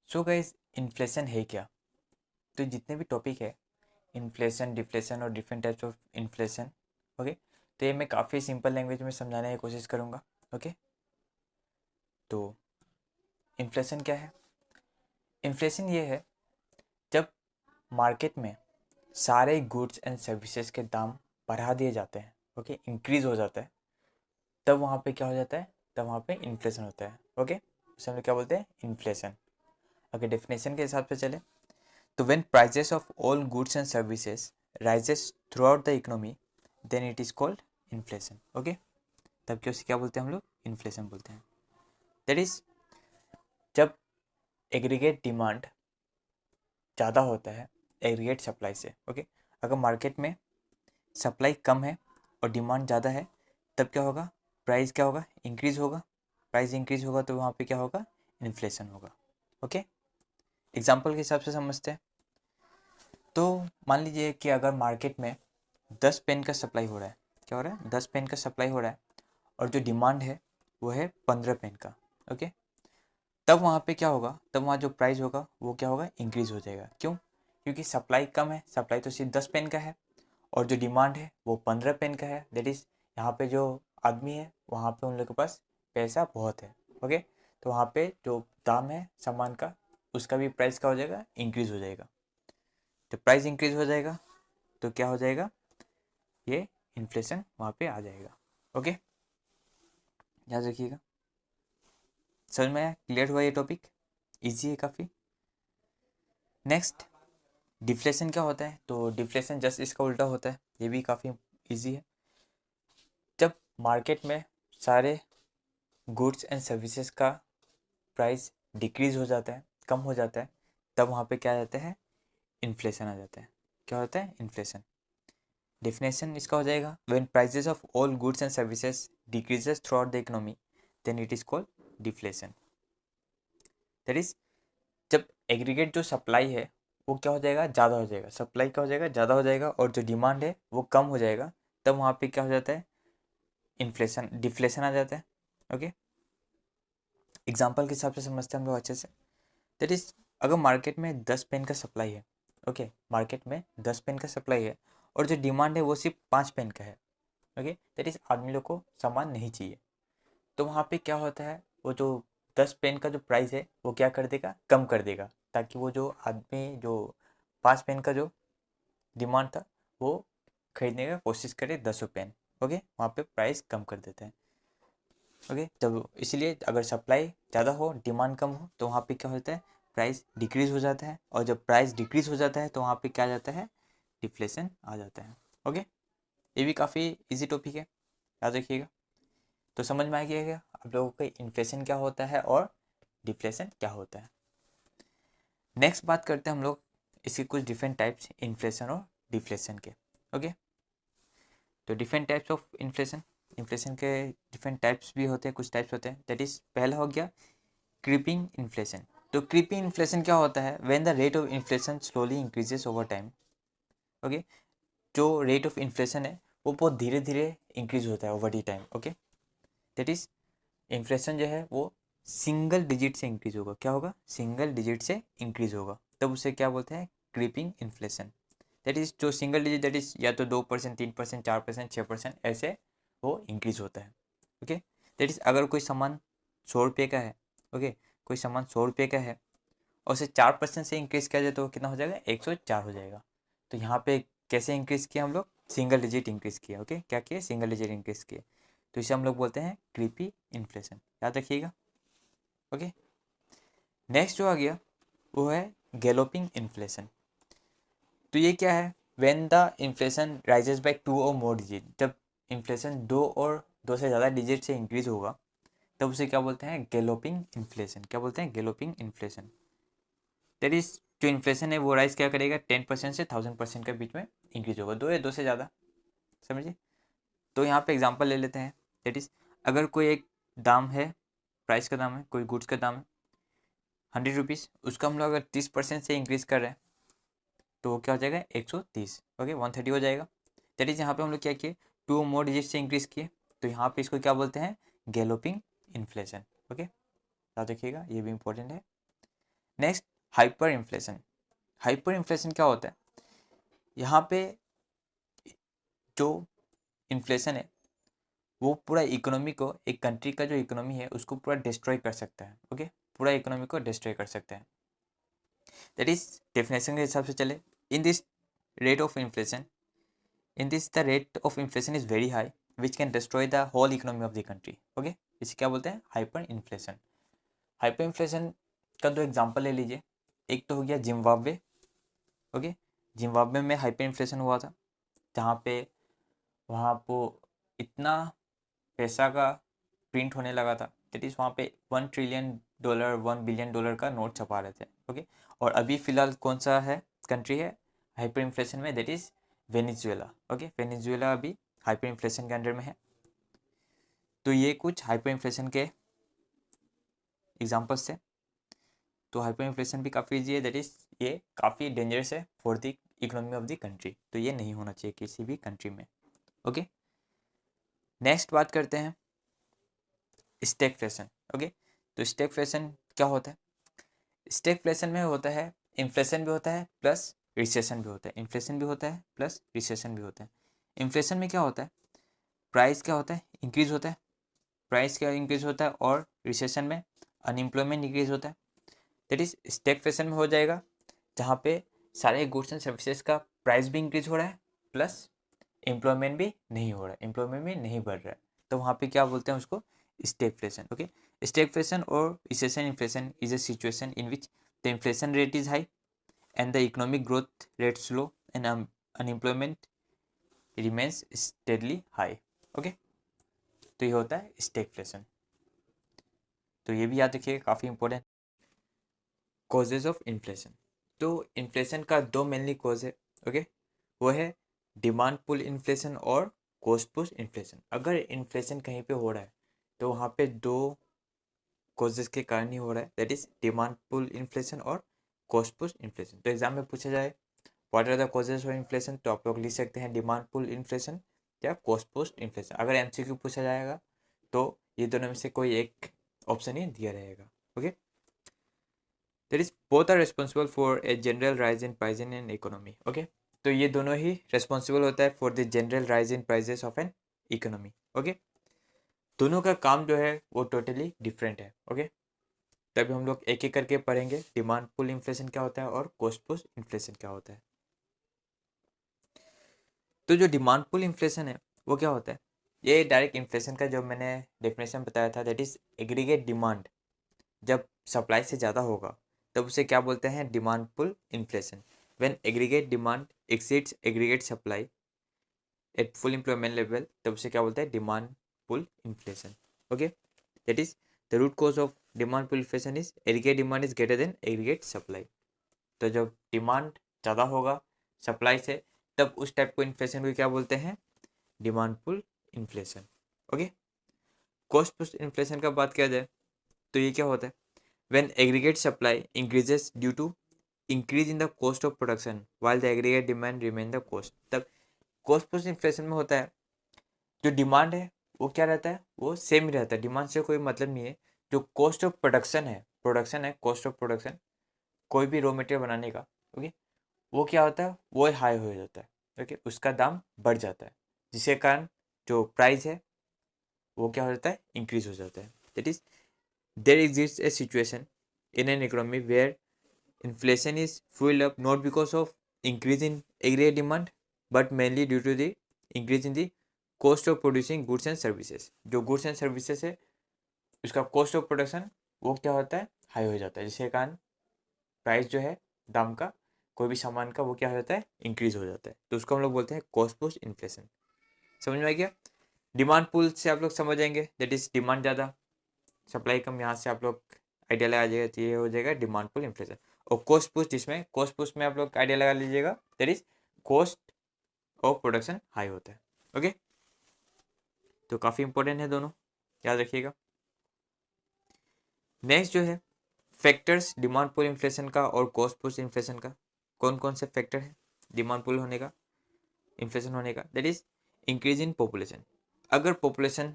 So guys, inflation है क्या? तो जितने भी टॉपिक है, इन्फ्लेशन, डिफ्लेशन और different types of inflation, okay, तो ये मैं काफ़ी सिंपल लैंग्वेज में समझाने की कोशिश करूँगा। ओके, तो इन्फ्लेशन क्या है? इन्फ्लेशन ये है जब मार्केट में सारे गुड्स एंड सर्विसेज के दाम बढ़ा दिए जाते हैं, ओके, इंक्रीज हो जाता है, तब वहाँ पे क्या हो जाता है? तब वहाँ पे इन्फ्लेशन होता है। ओके, उसे हम लोग क्या बोलते हैं? इन्फ्लेशन। अगर डेफिनेशन के हिसाब से चले तो when prices of all goods and services rises throughout the economy, then it is called inflation. Okay, तब क्या उसे क्या बोलते हैं हम लोग? इन्फ्लेशन बोलते हैं। दैट इज जब एग्रीगेट डिमांड ज़्यादा होता है एग्रीगेट सप्लाई से। ओके, अगर मार्केट में सप्लाई कम है और डिमांड ज़्यादा है, तब क्या होगा? प्राइस क्या होगा? इंक्रीज होगा। प्राइस इंक्रीज होगा तो वहाँ पे क्या होगा? इन्फ्लेशन होगा। ओके, एग्जाम्पल के हिसाब से समझते हैं। तो मान लीजिए कि अगर मार्केट में 10 पेन का सप्लाई हो रहा है, क्या हो रहा है? 10 पेन का सप्लाई हो रहा है और जो डिमांड है वो है 15 पेन का। ओके, तब वहाँ पे क्या होगा? तब वहाँ जो प्राइस होगा वो क्या होगा? इंक्रीज हो जाएगा। क्यों? क्योंकि सप्लाई कम है, सप्लाई तो सिर्फ 10 पेन का है और जो डिमांड है वो 15 पेन का है। दैट इज यहाँ पे जो आदमी है वहाँ पे उन लोग के पास पैसा बहुत है। ओके, तो वहाँ पे जो दाम है सामान का, उसका भी प्राइस क्या हो जाएगा? इंक्रीज हो जाएगा। जब प्राइस इंक्रीज हो जाएगा तो क्या हो जाएगा? ये इन्फ्लेशन वहाँ पे आ जाएगा। ओके, याद रखिएगा। समझ में आया? क्लियर हुआ ये टॉपिक? इजी है काफ़ी। नेक्स्ट, डिफ्लेशन क्या होता है? तो डिफ्लेशन जस्ट इसका उल्टा होता है। ये भी काफ़ी इजी है। जब मार्केट में सारे गुड्स एंड सर्विसेज का प्राइस डिक्रीज हो जाता है, कम हो जाता है, तब वहाँ पे क्या आ जाता है? इन्फ्लेशन आ जाता है। क्या होता है? इन्फ्लेशन। डेफिनेशन इसका हो जाएगा when prices of all goods and services decreases throughout the economy, then it is called deflation. That is जब एग्रीगेट जो सप्लाई है वो क्या हो जाएगा? ज़्यादा हो जाएगा। सप्लाई क्या हो जाएगा? ज़्यादा हो जाएगा और जो डिमांड है वो कम हो जाएगा, तब वहाँ पे क्या हो जाता है? इन्फ्लेशन, डिफ्लेशन आ जाता है। ओके, एग्जाम्पल के हिसाब से समझते हैं हम लोग अच्छे से। दैट इज अगर मार्केट में 10 पेन का सप्लाई है, ओके, मार्केट में 10 पेन का सप्लाई है और जो डिमांड है वो सिर्फ 5 पेन का है। ओके, दैट इज आदमी लोग को सामान नहीं चाहिए, तो वहाँ पे क्या होता है? वो जो 10 पेन का जो प्राइस है वो क्या कर देगा? कम कर देगा, ताकि वो जो आदमी जो 5 पेन का जो डिमांड था वो खरीदने का कोशिश करे 10 पेन। ओके, वहाँ पे प्राइस कम कर देते हैं। ओके, जब इसीलिए अगर सप्लाई ज़्यादा हो डिमांड कम हो तो वहाँ पे क्या होता है? प्राइस डिक्रीज हो जाता है और जब प्राइस डिक्रीज हो जाता है तो वहाँ पे क्या आ जाता है? डिफ्लेशन आ जाता है। ओके, ये भी काफ़ी इजी टॉपिक है, याद रखिएगा। तो समझ में आ गया क्या आप लोगों को इन्फ्लेशन क्या होता है और डिफ्लेशन क्या होता है? नेक्स्ट बात करते हैं हम लोग इसके कुछ डिफरेंट टाइप्स इन्फ्लेशन और डिफ्लेशन के। ओके, तो different types of inflation, inflation के डिफरेंट टाइप्स भी होते हैं, कुछ टाइप्स होते हैं। दैट इज पहला हो गया क्रीपिंग इन्फ्लेशन। तो क्रीपिंग इन्फ्लेशन क्या होता है? When the rate of inflation slowly increases over time. Okay, जो रेट ऑफ इन्फ्लेशन है वो बहुत धीरे धीरे इंक्रीज होता है over the time. Okay, that is inflation जो है वो सिंगल डिजिट से इंक्रीज होगा। क्या होगा? सिंगल डिजिट से इंक्रीज होगा, तब उसे क्या बोलते हैं? Creeping inflation. दैट इज जो सिंगल डिजिट, दैट इज या तो 2%, 3%, 4%, 6% ऐसे वो इंक्रीज होता है। ओके, दैट इज अगर कोई सामान 100 रुपये का है, ओके, कोई सामान 100 रुपये का है और उसे 4% से इंक्रीज किया जाए तो कितना हो जाएगा? 104 हो जाएगा। तो यहाँ पे कैसे इंक्रीज किया हम लोग? सिंगल डिजिट इंक्रीज किया। ओके, क्या किए? सिंगल डिजिट इंक्रीज किए, तो इसे हम लोग बोलते हैं क्रीपी इन्फ्लेशन। याद रखिएगा। ओके, नेक्स्ट जो आ गया वो है गैलोपिंग इन्फ्लेशन। तो ये क्या है? When the inflation rises by 2 और मोर डिजिट, जब इन्फ्लेशन 2 से ज़्यादा डिजिट से इंक्रीज होगा तब उसे क्या बोलते हैं? Galloping inflation. क्या बोलते हैं? Galloping inflation. दैट इज जो इन्फ्लेशन है वो राइज क्या करेगा? 10% से 1000% के बीच में इंक्रीज होगा, 2 या 2 से ज़्यादा। समझिए। तो यहाँ पे एग्जांपल ले लेते हैं। दैट इज अगर कोई एक दाम है, प्राइस का दाम है, कोई गुड्स का दाम है 100 रुपीज़, उसका हम लोग अगर 30% से इंक्रीज कर रहे हैं तो वो क्या हो जाएगा? 130। ओके, 130 हो जाएगा। दैट इज यहाँ पे हम लोग क्या किए? 2 मोर डिजिट से इंक्रीज किए, तो यहाँ पे इसको क्या बोलते हैं? Galloping inflation. ओके, याद रखिएगा, ये भी इंपॉर्टेंट है। Next hyper inflation. Hyper inflation क्या होता है? यहाँ पे जो इन्फ्लेशन है वो पूरा इकोनॉमी को, एक कंट्री का जो इकोनॉमी है उसको पूरा डिस्ट्रॉय कर सकता है। ओके, पूरा इकोनॉमी को डिस्ट्रॉय कर सकता है। दैट इज डेफिनेशन के हिसाब से चले, in this rate of inflation, in this the rate of inflation is very high which can destroy the whole economy of the country. Okay, इसे क्या बोलते हैं? Hyper inflation. हाइपर इन्फ्लेशन का दो एग्जांपल ले लीजिए। एक तो हो गया जिम्बाब्वे। ओके, जिम्बाब्वे में हाइपर इन्फ्लेशन हुआ था, जहाँ पे वहाँ को इतना पैसा का प्रिंट होने लगा था, दैट इज़ वहाँ पे $1 ट्रिलियन, $1 बिलियन का नोट छपा रहे थे। ओके, और अभी फ़िलहाल कौन सा है कंट्री है हाइपर इन्फ्लेशन में? That is Venezuela. Okay, Venezuela अभी हाइपर इन्फ्लेशन के अंडर में है। तो ये कुछ हाइपर इन्फ्लेशन के एग्जाम्पल्स थे। तो हाइपर इन्फ्लेशन भी काफ़ी ईजी है, दैट इज़ ये काफ़ी डेंजरस है for the economy of the country. तो ये नहीं होना चाहिए किसी भी कंट्री में। ओके, नेक्स्ट बात करते हैं स्टैगफ्लेशन। ओके, तो स्टैगफ्लेशन क्या होता है? स्टैगफ्लेशन में होता है इन्फ्लेशन भी होता है प्लस रिसेशन भी होता है। इन्फ्लेशन भी होता है प्लस रिसेशन भी होता है। इन्फ्लेशन में क्या होता है? प्राइस क्या होता है? इंक्रीज होता है। प्राइस क्या इंक्रीज होता है? और रिसेशन में अनएम्प्लॉयमेंट इंक्रीज होता है। दैट इज स्टैगफ्लेशन में हो जाएगा जहाँ पे सारे गुड्स एंड सर्विसेज का प्राइस भी इंक्रीज हो रहा है प्लस एम्प्लॉयमेंट भी नहीं हो रहा है, एम्प्लॉयमेंट भी नहीं बढ़ रहा है। तो वहाँ पे क्या बोलते हैं उसको? स्टैगफ्लेशन। ओके, स्टैगफ्लेशन और recession inflation is a situation in which the inflation rate is high and the economic growth rate slow and unemployment remains steadily high. Okay, तो ये होता है स्टैगफ्लेशन। तो ये भी याद रखिए, काफ़ी इंपॉर्टेंट। Causes of inflation. तो इन्फ्लेशन का दो मेनली कॉज है। ओके, वो है डिमांड पुल इन्फ्लेशन और कॉस्ट पुश इन्फ्लेशन। अगर इन्फ्लेशन कहीं पे हो रहा है तो वहाँ पे दो कॉजेज के कारण ही हो रहा है, that is demand pull inflation और कॉस्ट पुश इन्फ्लेशन। तो एग्जाम में पूछा जाए what are the causes of inflation, तो आप लोग लिख सकते हैं डिमांड पुल इन्फ्लेशन या कॉस्ट पुश इन्फ्लेशन। अगर एमसीक्यू पूछा जाएगा तो ये दोनों में से कोई एक ऑप्शन ही दिया रहेगा। Okay, that is both are responsible for a general rise in price in an economy. Okay, तो ये दोनों ही रिस्पॉन्सिबल होता है for the general rise in prices of an economy. Okay, दोनों का काम जो है वो टोटली डिफरेंट है। ओके, तभी हम लोग एक एक करके पढ़ेंगे डिमांड पुल इन्फ्लेशन क्या होता है और कॉस्ट पुश इन्फ्लेशन क्या होता है। तो जो डिमांड पुल इन्फ्लेशन है वो क्या होता है? ये डायरेक्ट इन्फ्लेशन का जो मैंने डेफिनेशन बताया था, दैट इज एग्रीगेट डिमांड जब सप्लाई से ज़्यादा होगा तब उसे क्या बोलते हैं? Demand pull inflation. When aggregate demand exceeds aggregate supply at full employment level, तब उसे क्या बोलते हैं? Demand pull inflation. Okay, that is the root cause of demand pull inflation is aggregate demand is greater than aggregate supply. तो जब demand ज़्यादा होगा supply से, तब उस टाइप को इन्फ्लेशन को क्या बोलते हैं? Demand pull inflation. Okay, cost push inflation का बात किया जाए तो ये क्या होता है? When aggregate supply increases due to increase in the cost of production while the aggregate demand remain the cost. तब कॉस्ट पुश इन्फ्लेशन में होता है जो डिमांड है वो क्या रहता है? वो सेम ही रहता है, डिमांड से कोई मतलब नहीं है। जो कॉस्ट ऑफ प्रोडक्शन है कॉस्ट ऑफ प्रोडक्शन कोई भी रॉ मटेरियल बनाने का, ओके, वो क्या होता है? वो हाई हो जाता है। ओके, उसका दाम बढ़ जाता है, जिसके कारण जो प्राइस है वो क्या हो जाता है? इंक्रीज हो जाता है। That is there exist a situation in an economy where inflation is fueled up not because of increase in aggregate demand but mainly due to the increase in the cost of producing goods and services। जो goods and services है उसका cost of production वो क्या होता है? High हो जाता है, जिसके कारण प्राइस जो है दाम का, कोई भी सामान का, वो क्या हो जाता है? इंक्रीज हो जाता है। तो उसको हम लोग बोलते हैं कॉस्ट पुश इन्फ्लेशन। समझ में आ गया? डिमांड पुल से आप लोग समझ जाएंगे, दैट इज डिमांड ज़्यादा सप्लाई कम, यहाँ से आप लोग आइडिया लगा जाएगा, तो ये हो जाएगा डिमांड पुल इन्फ्लेशन। और कॉस्ट पुश, जिसमें कॉस्ट पुश में आप लोग आइडिया लगा लीजिएगा, that is cost of production high होता है। ओके, तो काफ़ी इंपॉर्टेंट है दोनों, याद रखिएगा। नेक्स्ट जो है फैक्टर्स डिमांड पुल इन्फ्लेशन का और कॉस्ट पुश इन्फ्लेशन का, कौन कौन से फैक्टर है डिमांड पुल होने का, इन्फ्लेशन होने का? That is increase in population. अगर पॉपुलेशन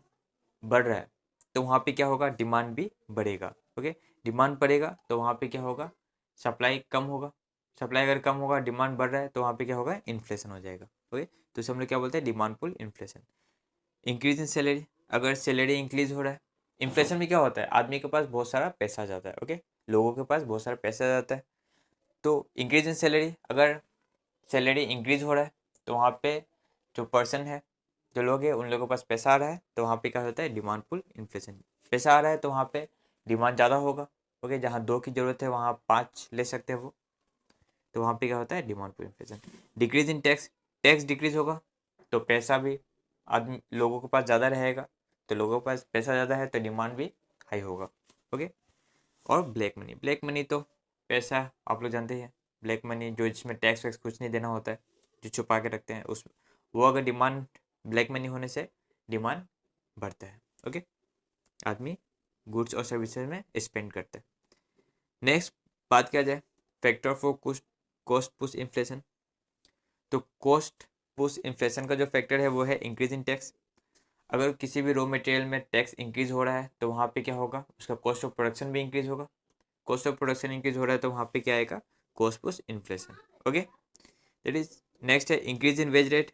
बढ़ रहा है तो वहाँ पे क्या होगा? डिमांड भी बढ़ेगा। ओके, डिमांड बढ़ेगा तो वहाँ पे क्या होगा? सप्लाई कम होगा, सप्लाई अगर कम होगा, डिमांड बढ़ रहा है, तो वहाँ पे क्या होगा, इन्फ्लेशन हो जाएगा। ओके, तो इसे हम लोग क्या बोलते हैं, demand pull inflation. Increase in salary, अगर सैलरी इंक्रीज हो रहा है, इन्फ्लेशन में क्या होता है, आदमी के पास बहुत सारा पैसा आ जाता है। ओके, लोगों के पास बहुत सारा पैसा आ जाता है, तो इंक्रीज इन सैलरी, अगर सैलरी इंक्रीज हो रहा है, तो वहाँ पे जो पर्सन है, जो लोग हैं, उन लोगों के पास पैसा आ रहा है, तो वहाँ पे क्या होता है, डिमांड पुल इन्फ्लेशन। पैसा आ रहा है तो वहाँ पे डिमांड ज़्यादा होगा। ओके, जहाँ 2 की ज़रूरत है वहाँ 5 ले सकते हैं वो, तो वहाँ पे क्या होता है, demand pull inflation. Decrease in tax, tax decrease होगा तो पैसा भी आदमी लोगों के पास ज़्यादा रहेगा, तो लोगों के पास पैसा ज़्यादा है तो डिमांड भी हाई होगा। ओके, और ब्लैक मनी, ब्लैक मनी तो पैसा आप लोग जानते हैं, ब्लैक मनी जो जिसमें टैक्स वैक्स कुछ नहीं देना होता है, जो छुपा के रखते हैं, उस वो अगर डिमांड, ब्लैक मनी होने से डिमांड बढ़ता है। ओके, आदमी गुड्स और सर्विसेज में स्पेंड करता है। नेक्स्ट बात किया जाए factor for cost push inflation, तो कॉस्ट पुश इन्फ्लेशन का जो फैक्टर है वो है इंक्रीज इन टैक्स। अगर किसी भी रॉ मटेरियल में टैक्स इंक्रीज हो रहा है तो वहाँ पे क्या होगा, उसका कॉस्ट ऑफ प्रोडक्शन भी इंक्रीज होगा, कॉस्ट ऑफ प्रोडक्शन इंक्रीज हो रहा है तो वहाँ पे क्या आएगा, cost push inflation. Okay, that is next है इंक्रीज इन वेज रेट,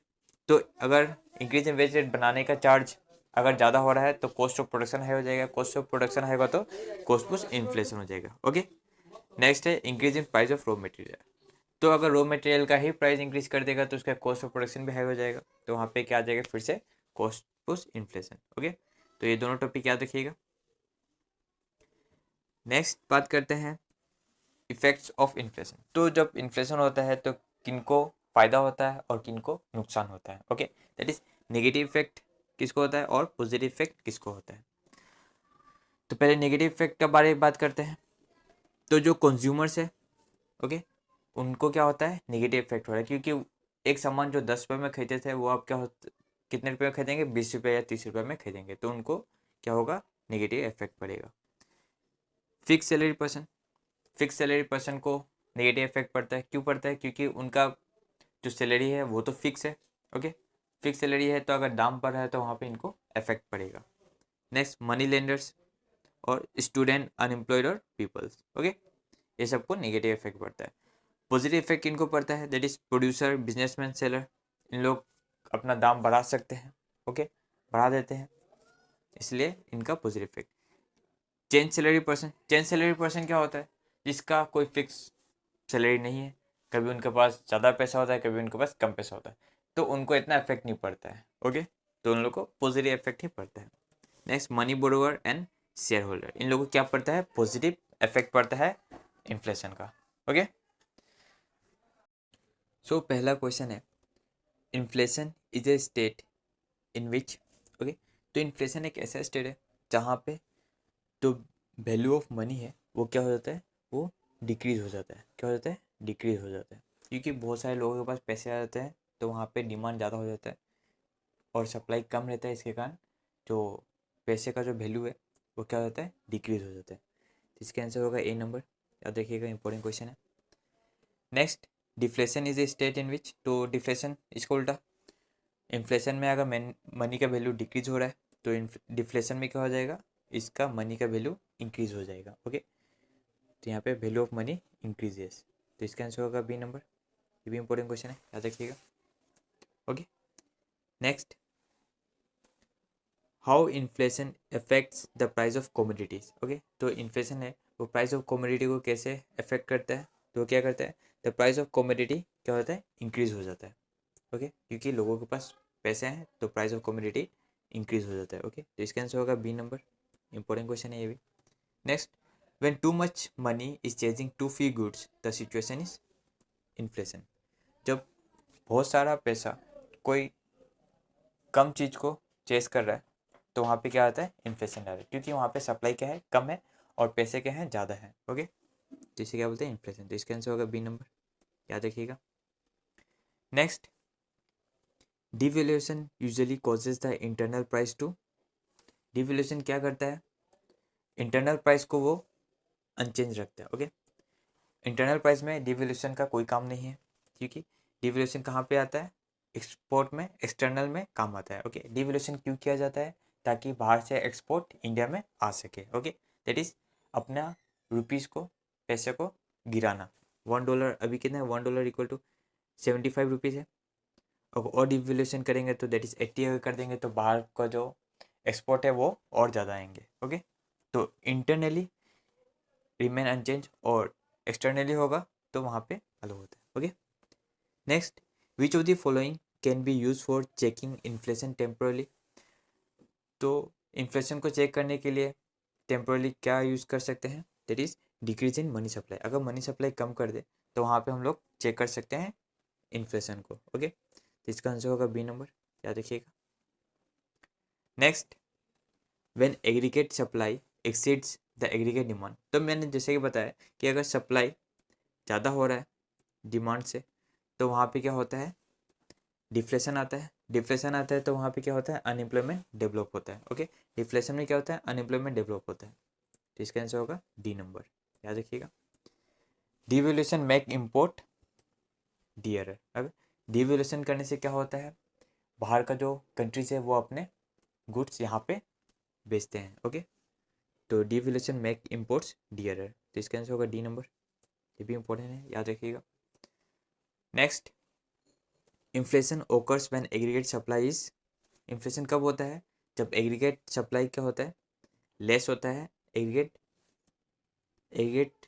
तो अगर इंक्रीज इन वेज रेट बनाने का चार्ज अगर ज़्यादा हो रहा है तो कॉस्ट ऑफ प्रोडक्शन हाई हो जाएगा, कॉस्ट ऑफ प्रोडक्शन हाई होगा तो कॉस्ट पुश इन्फ्लेशन हो जाएगा। ओके, नेक्स्ट है increase in price of raw material, तो अगर रॉ मटेरियल का ही प्राइस इंक्रीज कर देगा तो उसका कॉस्ट ऑफ प्रोडक्शन भी हाई हो जाएगा, तो वहाँ पे क्या आ जाएगा, फिर से कॉस्ट पुश इन्फ्लेशन। ओके, तो ये दोनों टॉपिक याद रखिएगा। नेक्स्ट बात करते हैं इफेक्ट्स ऑफ इन्फ्लेशन, तो जब इन्फ्लेशन होता है तो किनको फायदा होता है और किनको नुकसान होता है। Okay, that is negative effect किसको होता है और पॉजिटिव इफेक्ट किसको होता है। तो पहले नेगेटिव इफेक्ट के बारे में बात करते हैं, तो जो कंज्यूमर्स है, ओके, उनको क्या होता है, नेगेटिव इफेक्ट हो रहा है, क्योंकि एक सामान जो 10 रुपये में खरीदते थे वो आप क्या होता, कितने रुपये में खरीदेंगे, 20 रुपये या 30 रुपये में खरीदेंगे, तो उनको क्या होगा, नेगेटिव इफेक्ट पड़ेगा। Fix salary person, fix salary person को नेगेटिव इफेक्ट पड़ता है, क्यों पड़ता है, क्योंकि उनका जो सैलरी है वो तो फिक्स है। ओके, फिक्स सैलरी है तो अगर दाम बढ़ रहा है तो वहाँ पे इनको इफेक्ट पड़ेगा। नेक्स्ट मनी लेंडर्स और स्टूडेंट अनएम्प्लॉयड और पीपल्स। ओके, ये सबको नेगेटिव इफेक्ट पड़ता है। पॉजिटिव इफेक्ट इनको पड़ता है, that is producer, businessman, seller, इन लोग अपना दाम बढ़ा सकते हैं। ओके, बढ़ा देते हैं, इसलिए इनका positive effect. Change salary person, change salary person क्या होता है, जिसका कोई फिक्स सैलरी नहीं है, कभी उनके पास ज़्यादा पैसा होता है, कभी उनके पास कम पैसा होता है, तो उनको इतना इफेक्ट नहीं पड़ता है। ओके, तो उन लोगों को पॉजिटिव इफेक्ट ही पड़ता है। Next money borrower and shareholder, इन लोगों को क्या पड़ता है, पॉजिटिव इफेक्ट पड़ता है इन्फ्लेशन का। ओके, सो पहला क्वेश्चन है inflation is a state in which, okay, तो इन्फ्लेशन एक ऐसा स्टेट है जहाँ पे जो वैल्यू ऑफ मनी है वो क्या हो जाता है, वो डिक्रीज हो जाता है। क्या हो जाता है, डिक्रीज हो जाता है, क्योंकि बहुत सारे लोगों के पास पैसे आ जाते हैं तो वहाँ पे डिमांड ज़्यादा हो जाता है और सप्लाई कम रहता है, इसके कारण जो पैसे का जो वैल्यू है वो क्या हो जाता है, डिक्रीज हो जाता है। तो इसका आंसर होगा ए नंबर, याद रखिएगा, इंपॉर्टेंट क्वेश्चन है। Next, deflation is a state in which, तो डिफ्लेशन इसको उल्टा, इन्फ्लेशन में अगर मनी का वैल्यू डिक्रीज हो रहा है तो डिफ्लेशन में क्या हो जाएगा, इसका मनी का वैल्यू इंक्रीज हो जाएगा। ओके, तो यहाँ पे वैल्यू ऑफ मनी इंक्रीजेस, तो इसका आंसर होगा बी नंबर, ये भी इंपॉर्टेंट क्वेश्चन है, याद रखिएगा। Okay, next, how inflation affects the price of commodities. Okay, तो इन्फ्लेशन है वो प्राइस ऑफ कमोडिटी को कैसे अफेक्ट करता है, तो क्या करता है, द प्राइस ऑफ कमोडिटी क्या होता है, इंक्रीज हो जाता है। ओके, क्योंकि लोगों के पास पैसे हैं तो प्राइस ऑफ कमोडिटी इंक्रीज हो जाता है। ओके, तो इसका आंसर होगा बी नंबर, इंपॉर्टेंट क्वेश्चन है ये भी। Next, when too much money is chasing too few goods the situation is inflation, जब बहुत सारा पैसा कोई कम चीज़ को चेस कर रहा है तो वहाँ पे क्या आता है, इन्फ्लेशन आ रहा है, क्योंकि वहाँ पे सप्लाई क्या है, कम है, और पैसे क्या हैं, ज़्यादा है। ओके, तो इसे क्या बोलते हैं, इन्फ्लेशन, तो इसका आंसर होगा बी नंबर, याद रखिएगा। Next, devaluation usually causes the internal price to, devaluation क्या करता है, इंटरनल प्राइस को वो अनचेंज रखता है। ओके, इंटरनल प्राइस में डिवैल्यूएशन का कोई काम नहीं है, क्योंकि डिवैल्यूएशन कहाँ पे आता है, एक्सपोर्ट में, एक्सटर्नल में काम आता है। ओके, डिवैल्यूएशन क्यों किया जाता है, ताकि बाहर से एक्सपोर्ट इंडिया में आ सके। ओके, दैट इज अपना रुपीज़ को, पैसे को गिराना। $1 अभी कितना है, $1 इक्वल टू 75 रुपीज़ है। और डिवैल्यूएशन करेंगे तो दैट इज 80 अगर कर देंगे तो बाहर का जो एक्सपोर्ट है वो और ज़्यादा आएंगे। ओके, तो इंटरनली रिमेन अनचेंज और एक्सटर्नली होगा तो वहाँ पे अलग होता है। Okay, next, which of the following can be use for checking inflation temporarily. तो इन्फ्लेशन को चेक करने के लिए टेम्पोरली क्या यूज़ कर सकते हैं, that is decrease in money supply. अगर मनी सप्लाई कम कर दे तो वहाँ पे हम लोग चेक कर सकते हैं इन्फ्लेशन को। ओके, तो इसका आंसर होगा बी नंबर, याद रखिएगा। Next, when aggregate supply exceeds the aggregate demand. तो मैंने जैसे कि बताया कि अगर सप्लाई ज़्यादा हो रहा है डिमांड से तो वहाँ पे क्या होता है, डिफ्लेशन आता है। डिफ्लेशन आता है तो वहाँ पे क्या होता है, अनएम्प्लॉयमेंट डेवलप होता है। ओके, डिफ्लेशन में क्या होता है, अनएम्प्लॉयमेंट डेवलप होता है। तो इसका आंसर होगा डी नंबर, याद रखिएगा। Devaluation make import dear. अब डिवैल्यूएशन करने से क्या होता है, बाहर का जो कंट्रीज है वो अपने गुड्स यहाँ पे बेचते हैं। ओके, तो डिवैल्यूएशन मेक इम्पोर्ट्स डियर, तो इसका आंसर होगा डी नंबर, ये भी इंपॉर्टेंट है, याद रखिएगा। Next, inflation occurs when aggregate supply is. Inflation कब होता है, जब एग्रीगेट सप्लाई क्या होता है, लेस होता है। एग्रीगेट एग्रीगेट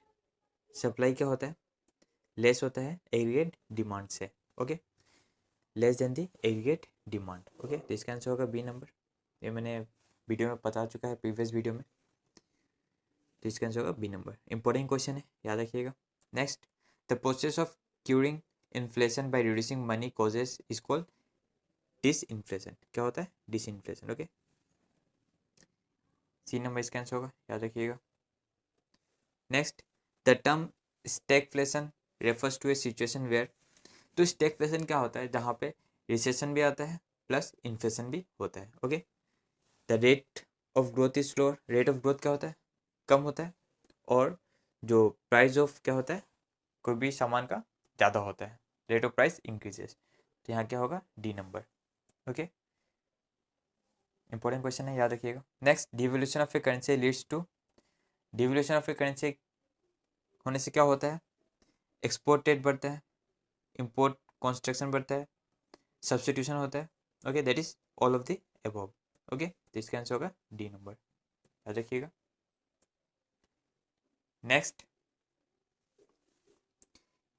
सप्लाई क्या होता है, लेस होता है एग्रीगेट डिमांड से। ओके, लेस देन दी एग्रीगेट डिमांड। ओके, तो इसका आंसर होगा बी नंबर, ये मैंने वीडियो में बता चुका है प्रीवियस वीडियो में। तो इसका आंसर होगा बी नंबर, इंपॉर्टेंट क्वेश्चन है, याद रखिएगा। Next, the process of curing inflation by reducing money causes is called disinflation. क्या होता है, डिसइन्फ्लेशन। ओके, सी नंबर इसका आंसर होगा, याद रखिएगा। Next, the term stagflation refers to a situation where. तो स्टैगफ्लेशन क्या होता है, जहाँ पे रिसेशन भी आता है प्लस इन्फ्लेशन भी होता है। Okay, the rate of growth is slower. Rate of growth क्या होता है, कम होता है, और जो प्राइस ऑफ क्या होता है, कोई भी सामान का ज़्यादा होता है, रेट ऑफ प्राइस इंक्रीजेस। तो यहाँ क्या होगा, D number. Okay, important question है, याद रखिएगा। Next, devaluation of a currency leads to. Devaluation of a currency होने से क्या होता है, एक्सपोर्ट रेट बढ़ता है, इंपोर्ट कंस्ट्रक्शन बढ़ता है, सब्सटीट्यूशन होता है। Okay, that is all of the above. Okay, तो इसका आंसर होगा डी नंबर, याद रखिएगा। Next,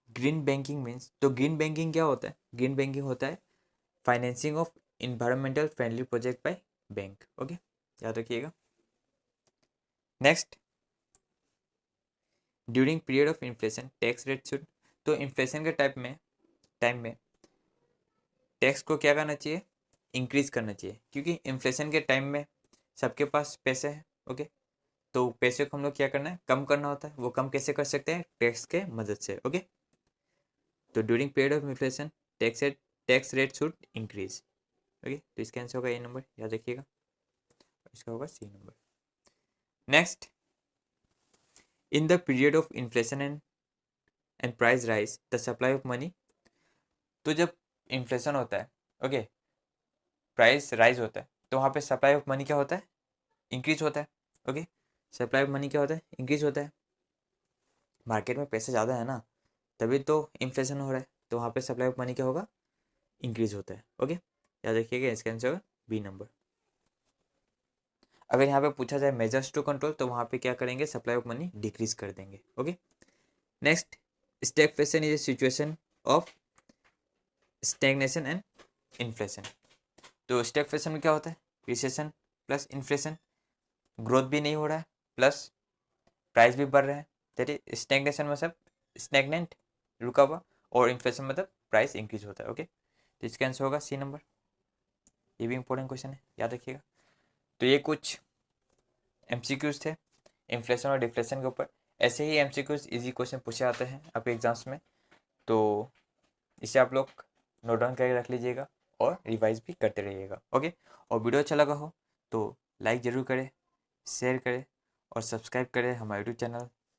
green banking means. तो ग्रीन बैंकिंग क्या होता है, ग्रीन बैंकिंग होता है financing of environmental friendly project by bank. Okay, याद रखिएगा। Next, during period of inflation tax rate should. तो इन्फ्लेशन के टाइम में टैक्स को क्या करना चाहिए, इंक्रीज करना चाहिए, क्योंकि इन्फ्लेशन के टाइम में सबके पास पैसे हैं। ओके, तो पैसे को हम लोग क्या करना है, कम करना होता है। वो कम कैसे कर सकते हैं, टैक्स के मदद से। ओके, तो during period of inflation tax rate should increase. Okay, तो इसका आंसर होगा ए नंबर, याद रखिएगा। इसका होगा C number. Next, in the period of inflation and price rise the supply of money. तो जब इन्फ्लेशन होता है, ओके, प्राइस राइज होता है, तो वहाँ पे सप्लाई ऑफ मनी क्या होता है, इंक्रीज होता है। ओके, सप्लाई ऑफ मनी क्या होता है, इंक्रीज होता है। मार्केट में पैसे ज़्यादा है ना, तभी तो इन्फ्लेशन हो रहा है, तो वहाँ पे सप्लाई ऑफ मनी क्या होगा, इंक्रीज होता है। ओके, याद रखिएगा, इसका आंसर होगा बी नंबर। अगर यहाँ पे पूछा जाए मेजर्स टू कंट्रोल, तो वहाँ पे क्या करेंगे, सप्लाई ऑफ मनी डिक्रीज कर देंगे। Okay, next, stagflation is a situation of stagnation and inflation. तो स्टैगफ्लेशन में क्या होता है, रिसेशन प्लस इन्फ्लेशन, ग्रोथ भी नहीं हो रहा है प्लस प्राइस भी बढ़ रहा है। दैट इज स्टैग्नेशन मतलब स्टैग्नेंट, रुका हुआ, और इन्फ्लेशन मतलब प्राइस इंक्रीज होता है। ओके, तो इसका आंसर होगा सी नंबर, ये भी इंपॉर्टेंट क्वेश्चन है, याद रखिएगा। तो ये कुछ एमसीक्यूज थे इन्फ्लेशन और डिफ्लेशन के ऊपर। ऐसे ही एमसीक्यूज इजी क्वेश्चन पूछे जाते हैं आपके एग्जाम्स में, तो इसे आप लोग नोट डाउन करके रख लीजिएगा और रिवाइज भी करते रहिएगा। ओके, और वीडियो अच्छा लगा हो तो लाइक ज़रूर करें, शेयर करें और सब्सक्राइब करें हमारा यूट्यूब चैनल